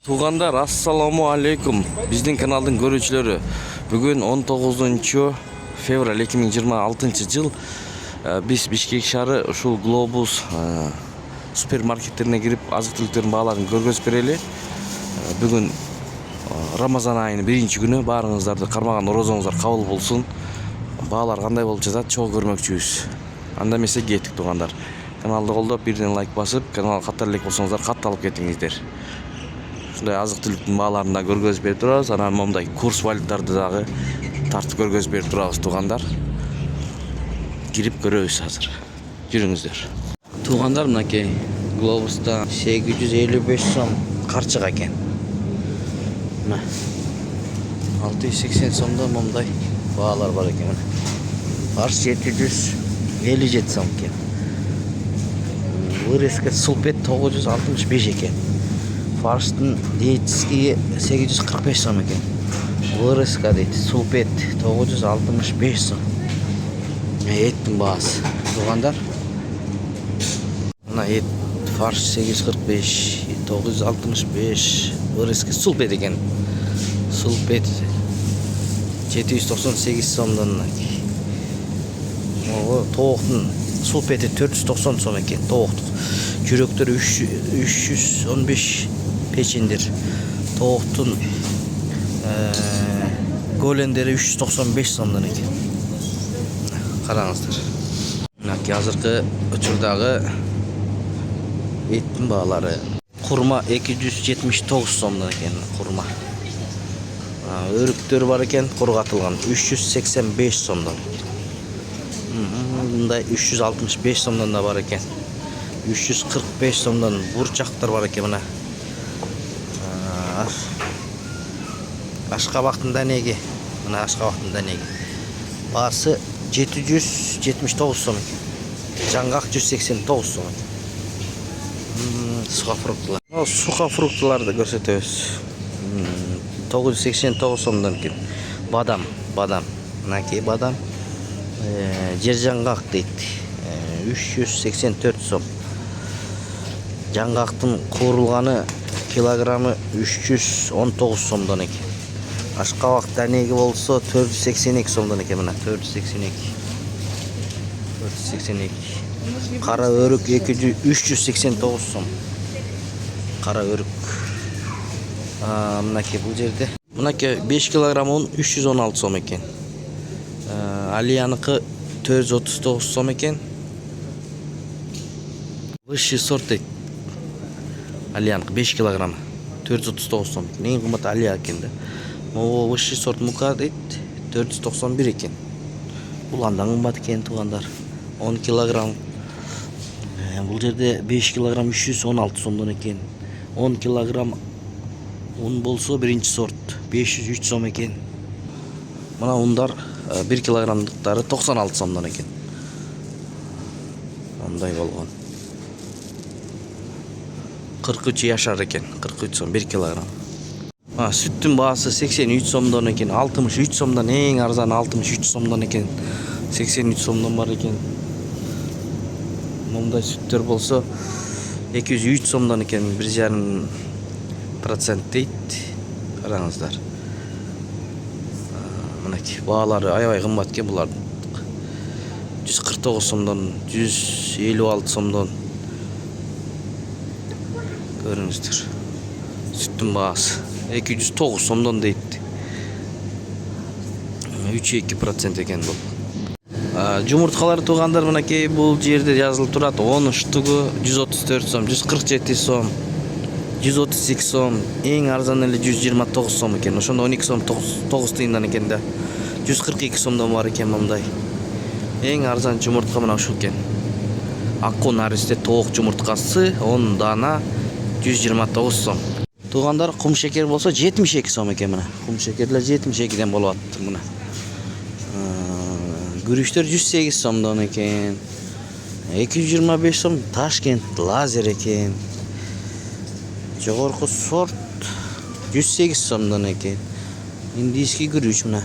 Тугандар, ассаламу алейкум. Биздин каналдын көрүүчүлөрү. Бүгүн 19 февраль 2026 жыл. Биз Бишкек шаары ушул Глобус супермаркеттерине кирип, азык-түлүктөрдүн бааларын көргөзүп берели. Бүгүн Рамазан айынын 1-күнү. Баарыңыздарды кармаган орозоңуздар кабыл болсун. Баалар кандай болуп жатат, чогуу көрмөкчүбүз. Анда эмесе кеттик тугандар. Каналды колдоп, бирден лайк басып, каналга каттар элек болсоңуздар, катталып кетиңиздер. Ушундай азык-түлүктүн бааларын да көргөзүп берип турабыз. Анан момундай курс валюталарды дагы тартып көргөзүп берип турабыз тугандар. Кирип көрөбүз азыр. Жүрүңүздөр. Тугандар, мынакей Глобуста 855 сом карчык экен. Мына 680 сомдон момундай баалар бар экен. Фарш 757 сом экен. Вырезка сулпет 965 экен. Фарштын диетический 845 сом экен. Вырезка дейт, сулпет 965 сом. Еттин баасы тугандар. Мына эт фарш 845, 965, вырезка сулпет экен. Сулпет 798 сомдон. Тооктун сулпети 490 сом экен. Тооктук жүрөктөр 315 печендер. Тооктун голендери 395 сомдон экен. Караңыздар. Мынакей азыркы учурдагы еттин баалары. Курма 279 сомдон экен, курма. Өрүктөр бар экен, кургатылган 385 сомдон. Мындай 365 сомдон да бар экен. 345 сомдон бурчактар бар экен мына. Ашкабактын данеги. Мына ашкабактын данеги. Баасы 779 сом экен. Жаңгак 189 сом экен. Сука фрукталар. Сука фрукталарды көрсөтөбүз. 989 сомдон экен. Бадам. Мынакей бадам. Жер жаңгак дейт. 384 сом. Жаңгактын куурулганы килограммы 319 сомдон экен. Ашкабак данеги болсо 482 сомдон экен мына, 482. Кара өрүк 389 сом. Кара өрүк. Мынакей бул жерде. Мынакей 5 килограмм он 316 сом экен. Алияныкы 439 сом экен. Высший сорт дейт. Алияныкы 5 килограмм 439 сом экен. Эң кымбат алия экен да. Могу высший сорт мука дейт 491 экен. Бул андан кымбат экен тугандар. 10 килограмм. Бул жерде 5 килограмм 316 сомдон экен. 10 килограмм un болсо биринчи сорт 503 сом экен. Мына ундар 1 килограммдыктары 96 сомдон экен. Мындай болгон. 43 жашар экен. 43 сом 1 килограмм. Сүттүн баасы 83 сомдон экен. 63 сомдон эң арзаны 63 сомдон экен. 83 сомдон бар экен. Мындай сүттөр болсо 203 сомдон экен. 1,5% дейт. Караңыздар. Мынакей баалары аябай кымбат экен булардын. 149 сомдон, 156 сомдон. Көрүңүздөр. Сүттүн баасы 209 сомдон дейт. 3,2% экен бул. Жумурткалар тугандар, мынакей бул жерде жазылып турат. 10 штугу 134 сом, 147 сом, 132 сом, эң арзан эле 129 сом экен. Ошондо 12 сом 9 тыйындан экен да. 142 сомдон бар экен мындай. Эң арзан жумуртка мына ушул экен. Акку наристе тоок жумурткасы 10 дана 129 сом. Тугандар, кум шекер болсо 72 сом экен мына. Кум шекерлер 72ден болуп атты мына. Күрүчтөр 108 сомдон экен. 225 сом Ташкент лазер экен. Жогорку сорт 108 сомдон экен. Индийский күрүч мына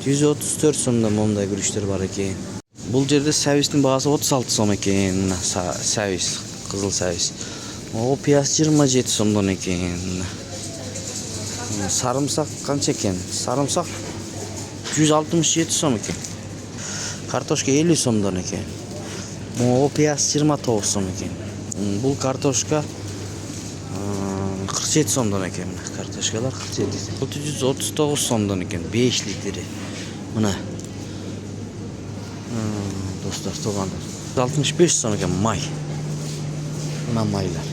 134 сомдон момундай күрүчтөр бар экен. Бул жерде сабистин баасы 36 сом экен. Сабис, кызыл сабис. О, пияз 27 сомдон экен. Sarımsak kança eкен? Sarımsak 167 сом eкен. Kartoşka 50 сомдон eкен. O piyaz 29 сом eкен. Бұл kartoşka 47 сомдон eкен. Kartoşkalar 47. Bu 139 сомдон eкен. 5 litri. Mına. Dostlar, toğanlar. 65 сом eкен may. Mına maylar.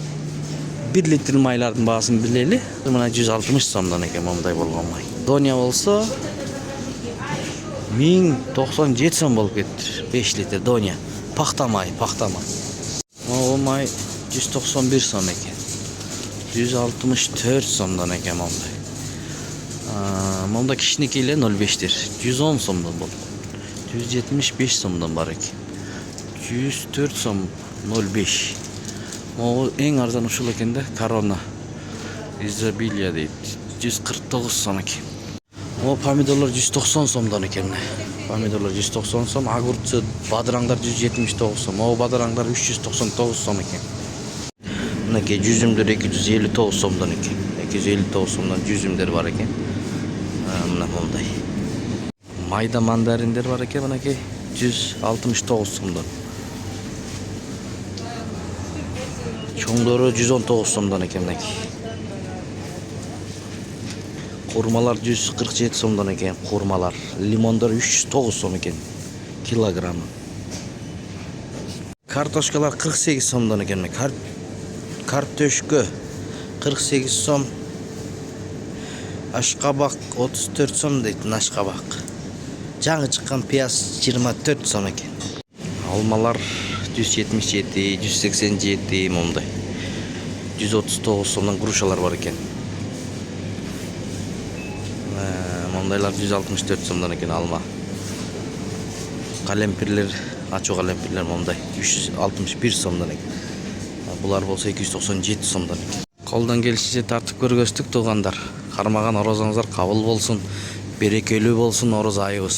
1 litr maylardan bağısını bileli. Mına 160 сомдон eкен мындай болгон may. Donya bolsa 1097 сом болуп кетти. 5 litr donya. Paxta may. O may 191 сом eкен. 164 сомдон eкен мындай. Мында кичинекейлер 05'tir. 110 сомдон болуп. 175 сомдон бар экен. 104 сом 05. O en arzan ушул экен да, Корона. Изобилия дейт. 149 сом экен. O pomidorlar 190 сомдон экен. Pomidorlar 190 сом, огурцы, бадыраңдар 179 сом. O бадыраңдар 399 сом экен. Мынакей жүзүмдөр 259 сомдон экен. 259 сомдон жүзүмдөр бар экен. Мына мындай. Майда мандариндер бар экен, мынакей 169 сомдон. Чоңдору 119 сомдон экен мынакей. Kurmalar 147 сомдон экен, kurmalar. Limonlar 309 сом экен килограммы. Kartoşkalar 48 сомдон экен. Kartöşkö 48 сом. Ашкабак 34 сом дейт, ашкабак. Жаңы чыккан пияз 24 сом экен. Алмалар 177, 187 мындай. 139 сомдон грушалар бар экен. Мындайлар 164 сомдон экен алма. Калемпирлер, ачуу калемпирлер мындай 361 сомдон экен. Булар болсо 297 сомдон экен. Колдон келишинче тартып көргөздүк туугандар. Кармаган орозоңуздар кабыл болсун, берекелүү болсун ороз айыбыз.